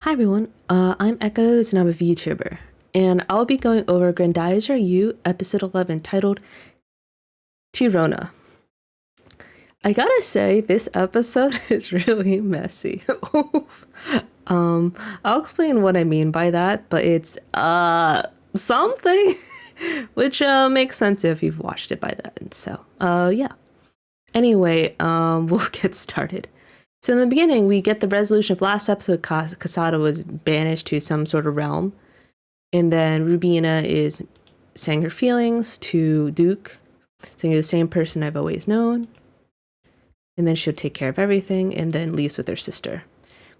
Hi everyone, I'm Echoes and I'm a VTuber, and I'll be going over Grendizer U episode 11 titled Tirona. I gotta say, this episode is really messy. I'll explain what I mean by that, but it's something which makes sense if you've watched it by then. So yeah. Anyway, we'll get started. So in the beginning, we get the resolution of last episode. Kasada was banished to some sort of realm. And then Rubina is saying her feelings to Duke, saying you're the same person I've always known. And then she'll take care of everything and then leaves with her sister.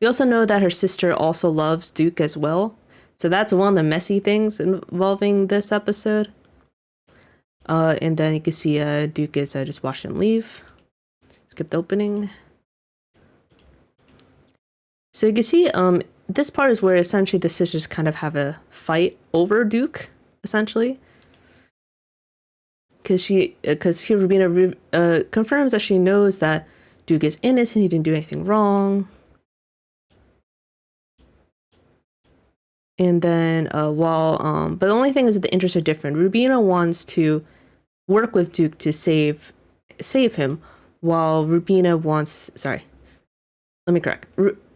We also know that her sister also loves Duke as well. So that's one of the messy things involving this episode. And then you can see Duke is just watching them leave. Skip the opening. So you can see this part is where essentially the sisters kind of have a fight over Duke, essentially. Because here Rubina confirms that she knows that Duke is innocent, he didn't do anything wrong. And then but the only thing is that the interests are different. Rubina wants to work with Duke to save him, while Rubina wants,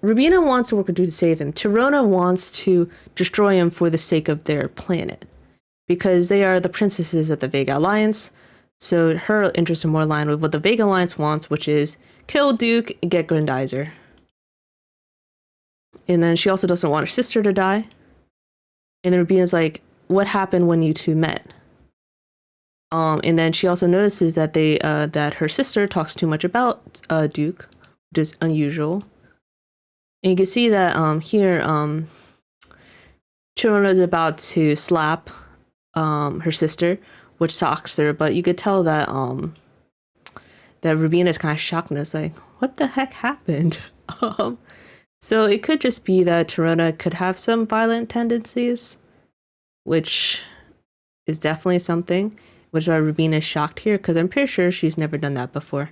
Rubina wants to work with Duke to save him. Tirona wants to destroy him for the sake of their planet, because they are the princesses of the Vega Alliance. So her interests are more aligned with what the Vega Alliance wants, which is kill Duke and get Grendizer. And then she also doesn't want her sister to die. And then Rubina's like, what happened when you two met? And then she also notices that that her sister talks too much about Duke, which is unusual. And you can see that here, Tirona is about to slap her sister, which shocks her. But you could tell that that Rubina is kind of shocked and is like, "What the heck happened?" So it could just be that Tirona could have some violent tendencies, which is definitely something. Which is why Rubina is shocked here, because I'm pretty sure she's never done that before.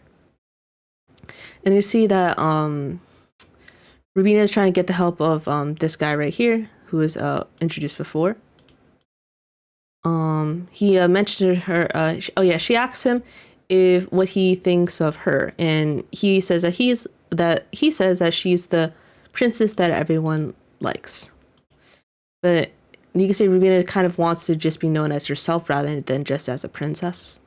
And you see that Rubina is trying to get the help of this guy right here, who was introduced before. He mentioned her. She asks him what he thinks of her, and he says that she's the princess that everyone likes. But you can say Rubina kind of wants to just be known as herself rather than just as a princess.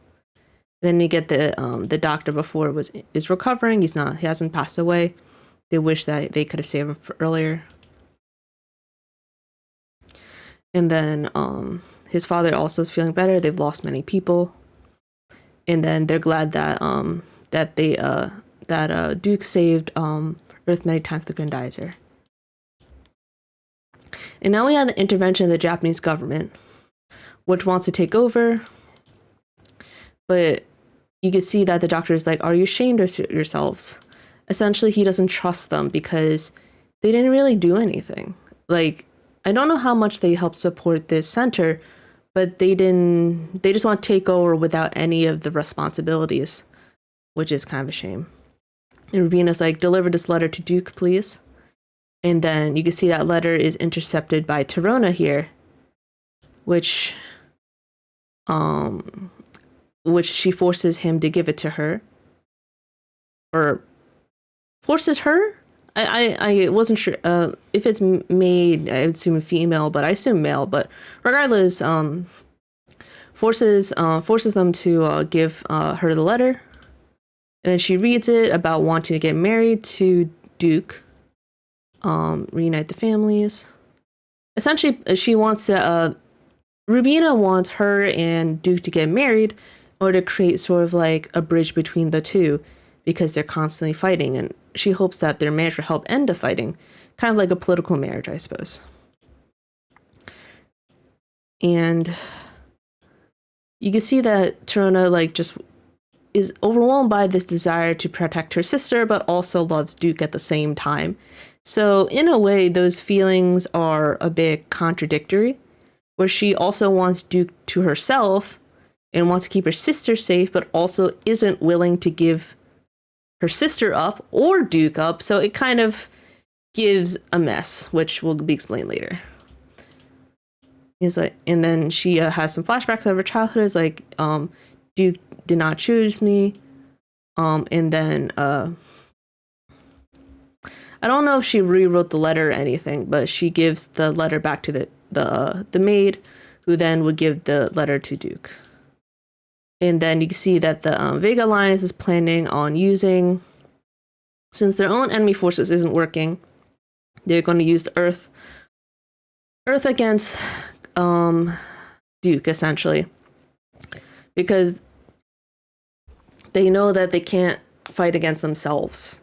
Then you get the doctor before is recovering. He hasn't passed away. They wish that they could have saved him earlier. And then his father also is feeling better. They've lost many people. And then they're glad that Duke saved Earth many times with the Grendizer. And now we have the intervention of the Japanese government, which wants to take over. But you can see that the doctor is like, are you ashamed of yourselves? Essentially, he doesn't trust them because they didn't really do anything. Like, I don't know how much they helped support this center, but they just want to take over without any of the responsibilities, which is kind of a shame. And Rubina's like, deliver this letter to Duke, please. And then you can see that letter is intercepted by Tirona here, which she forces him to give it to her. Or forces her? I wasn't sure if it's made. I would assume female, but I assume male. But regardless, forces them to give her the letter, and then she reads it about wanting to get married to Duke. Reunite the families. Essentially, she wants to. Rubina wants her and Duke to get married in order to create sort of like a bridge between the two, because they're constantly fighting, and she hopes that their marriage will help end the fighting, kind of like a political marriage, I suppose. And you can see that Tirona just is overwhelmed by this desire to protect her sister, but also loves Duke at the same time. So in a way, those feelings are a bit contradictory, where she also wants Duke to herself and wants to keep her sister safe, but also isn't willing to give her sister up or Duke up. So it kind of gives a mess, which will be explained later. He's like, and then she has some flashbacks of her childhood. It's like, Duke did not choose me. And then I don't know if she rewrote the letter or anything, but she gives the letter back to the maid, who then would give the letter to Duke. And then you can see that the Vega Alliance is planning on using, since their own enemy forces isn't working, they're going to use the Earth against Duke, essentially, because they know that they can't fight against themselves,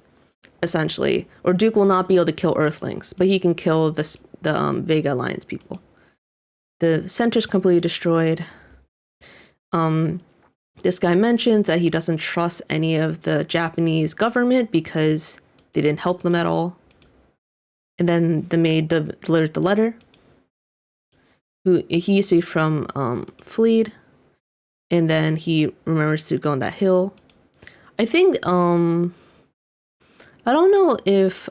essentially, or Duke will not be able to kill Earthlings, but he can kill the Vega Alliance people. The center's completely destroyed. This guy mentions that he doesn't trust any of the Japanese government because they didn't help them at all. And then the maid delivered the letter. He used to be from Fleet, and then he remembers to go on that hill. I think I don't know if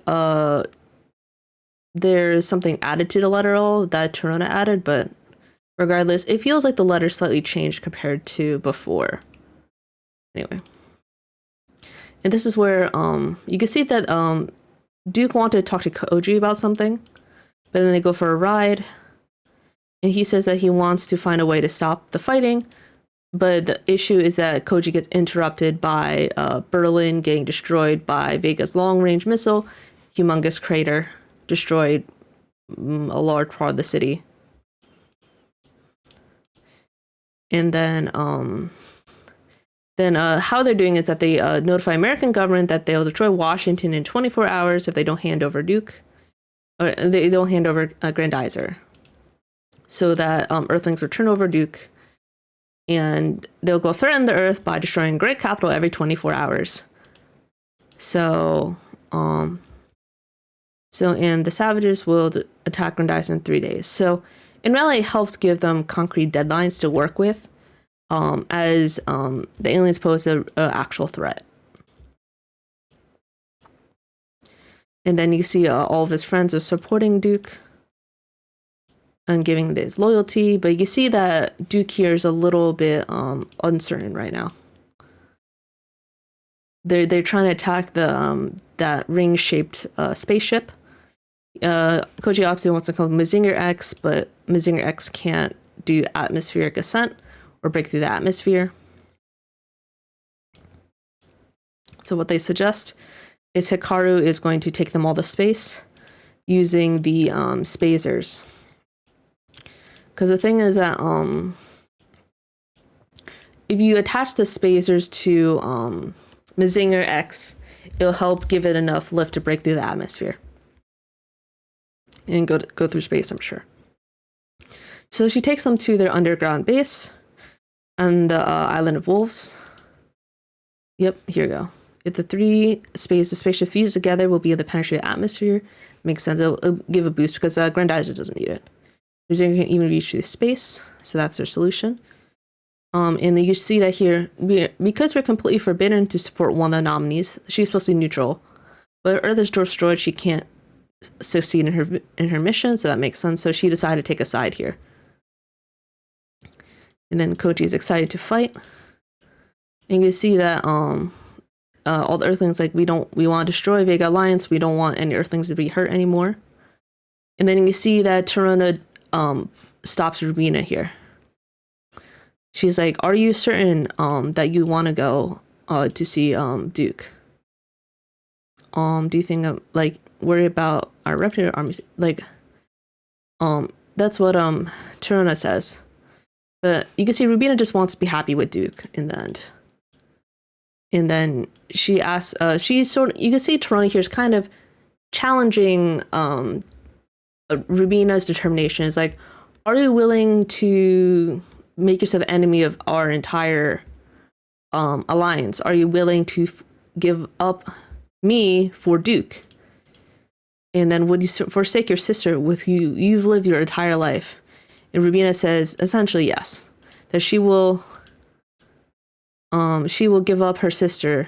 there's something added to the letter that Tirona added, but regardless, it feels like the letter slightly changed compared to before. Anyway, and this is where you can see that Duke wanted to talk to Koji about something, but then they go for a ride. And he says that he wants to find a way to stop the fighting, but the issue is that Koji gets interrupted by Berlin getting destroyed by Vega's long-range missile. Humongous crater destroyed a large part of the city. And then how they're doing is that they notify American government that they'll destroy Washington in 24 hours if they don't hand over Duke, or they don't hand over Grendizer. So that Earthlings will turn over Duke, and they'll go threaten the Earth by destroying Great Capital every 24 hours. So, and the Savages will attack Grendizer in 3 days. So, it really helps give them concrete deadlines to work with, as the aliens pose an actual threat. And then you see all of his friends are supporting Duke and giving his loyalty, but you can see that Duke here is a little bit uncertain right now. They're trying to attack that ring-shaped spaceship. Koji obviously wants to call Mazinger X, but Mazinger X can't do atmospheric ascent or break through the atmosphere. So what they suggest is Hikaru is going to take them all to space using the Spazers. Because the thing is that if you attach the Spazers to Mazinger X, it'll help give it enough lift to break through the atmosphere and go through space, I'm sure. So she takes them to their underground base on the Island of Wolves. Yep, here we go. If the three spaceships fused together, will be able to penetrate the atmosphere. Makes sense. It'll give a boost because Grendizer doesn't need it. Mazinger can even reach through space, so that's their solution. And then you see that here, because we're completely forbidden to support one of the nominees, she's supposed to be neutral. But if Earth is destroyed, she can't succeed in her mission, so that makes sense. So she decided to take a side here. And then Koji is excited to fight. And you can see that all the Earthlings we want to destroy Vega Alliance. We don't want any Earthlings to be hurt anymore. And then you see that Tirona stops Rubina here. She's like, "Are you certain that you want to go to see Duke? Do you think worry about our reputable armies?" That's what Tirona says. But you can see Rubina just wants to be happy with Duke in the end. And then she asks, you can see Tirona here is kind of challenging Rubina's determination. Is like, are you willing to make yourself an enemy of our entire alliance? Are you willing to give up me for Duke? And then would you forsake your sister with who you've lived your entire life? And Rubina says essentially yes, that she will give up her sister,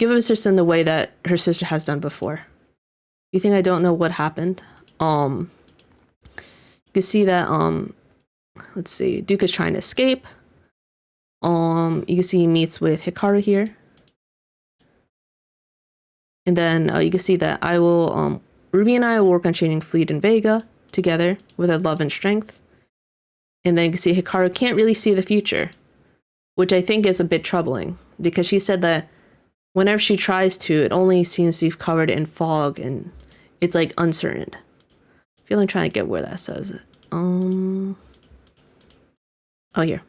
give up his sister in the way that her sister has done before. You think I don't know what happened? You can see that, let's see, Duke is trying to escape. You can see he meets with Hikaru here. And then you can see that Ruby and I will work on changing Fleet and Vega together with our love and strength. And then you can see Hikaru can't really see the future, which I think is a bit troubling because she said that whenever she tries to, it only seems to be covered in fog and it's like uncertain. I feel I'm trying to get where that says it. Oh, here.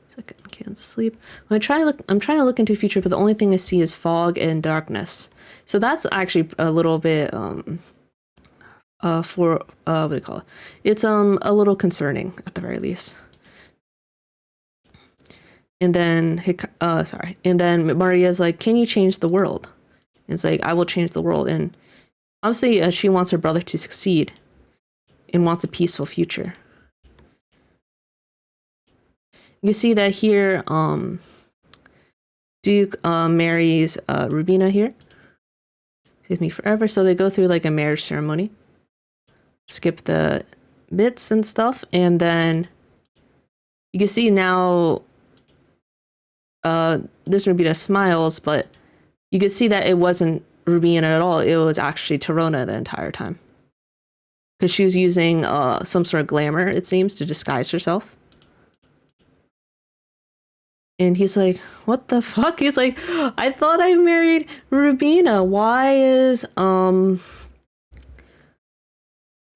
Second, can't sleep. When I'm trying to look into the future, but the only thing I see is fog and darkness. So that's actually a little bit what do you call it? It's a little concerning at the very least. And then and then Maria's like, "Can you change the world?" And it's like, "I will change the world." And obviously, she wants her brother to succeed and wants a peaceful future. You see that here, Duke marries Rubina here. Takes me forever. So they go through like a marriage ceremony. Skip the bits and stuff. And then you can see now this Rubina smiles, but you can see that it wasn't Rubina at all. It was actually Tirona the entire time. Because she was using some sort of glamour, it seems, to disguise herself. And he's like, "What the fuck?" He's like, "I thought I married Rubina. Why is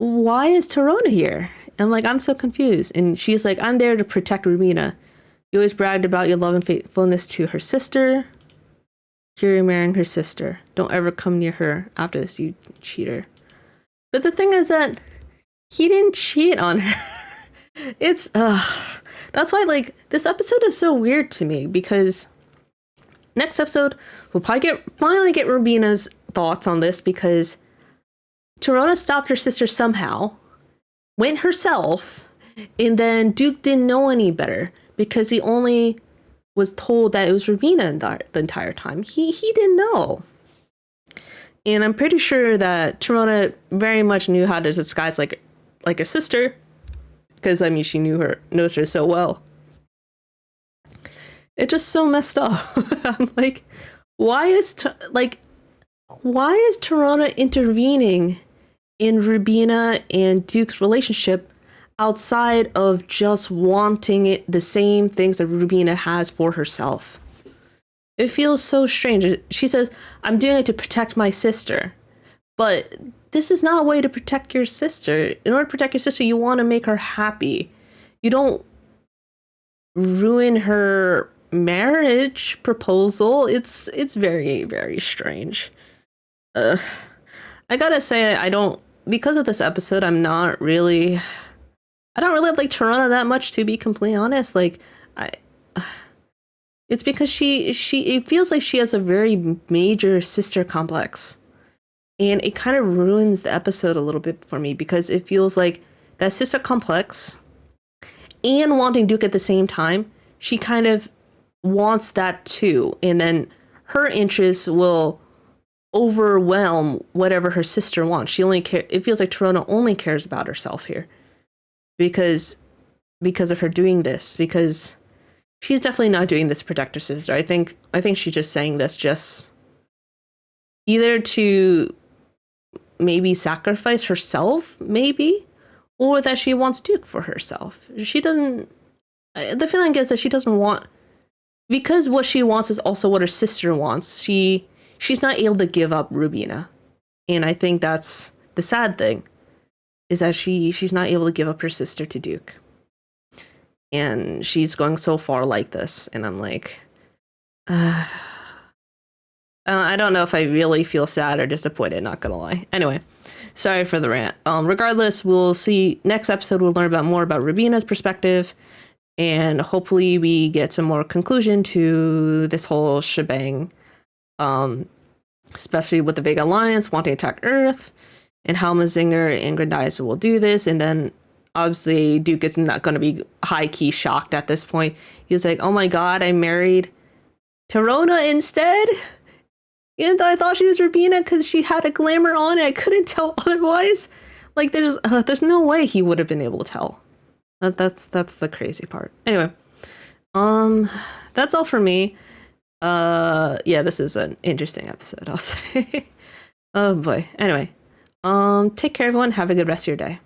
Tirona here?" And like, I'm so confused. And she's like, "I'm there to protect Rubina. You always bragged about your love and faithfulness to her sister. Here you're marrying her sister. Don't ever come near her after this, you cheater." But the thing is that he didn't cheat on her. It's that's why, like, this episode is so weird to me, because next episode we'll probably finally get Rubina's thoughts on this, because Tirona stopped her sister somehow, went herself, and then Duke didn't know any better because he only was told that it was Rubina the entire time. He didn't know. And I'm pretty sure that Tirona very much knew how to disguise like her sister. Because, I mean, she knows her so well. It's just so messed up. I'm like, why is Tirona intervening in Rubina and Duke's relationship outside of just wanting the same things that Rubina has for herself? It feels so strange. She says, "I'm doing it to protect my sister." But this is not a way to protect your sister. In order to protect your sister, you want to make her happy. You don't ruin her marriage proposal. It's very, very strange. I gotta say, because of this episode, I don't really like Tirona that much, to be completely honest. Like, it's because it feels like she has a very major sister complex. And it kind of ruins the episode a little bit for me, because it feels like that sister complex and wanting Duke at the same time, she kind of wants that too. And then her interests will overwhelm whatever her sister wants. It feels like Tirona only cares about herself here because of her doing this, because she's definitely not doing this to protect her sister. I think she's just saying this just either to maybe sacrifice herself, maybe, or that she wants Duke for herself. She doesn't. The feeling is that she doesn't want, because what she wants is also what her sister wants. She's not able to give up Rubina, and I think that's the sad thing, is that she's not able to give up her sister to Duke, and she's going so far like this, and I'm like, I don't know if I really feel sad or disappointed, not gonna lie. Anyway, sorry for the rant. Regardless, we'll see next episode. We'll learn more about Rubina's perspective, and hopefully we get some more conclusion to this whole shebang, especially with the Vega Alliance wanting to attack Earth, and how Mazinger and Grendizer will do this. And then obviously Duke is not going to be high-key shocked at this point. He's like, oh my god, I married Tirona instead? Even though I thought she was Rubina because she had a glamour on and I couldn't tell otherwise. Like, there's no way he would have been able to tell. That's the crazy part. Anyway, that's all for me. Yeah, this is an interesting episode, I'll say. Oh boy. Anyway, take care, everyone. Have a good rest of your day.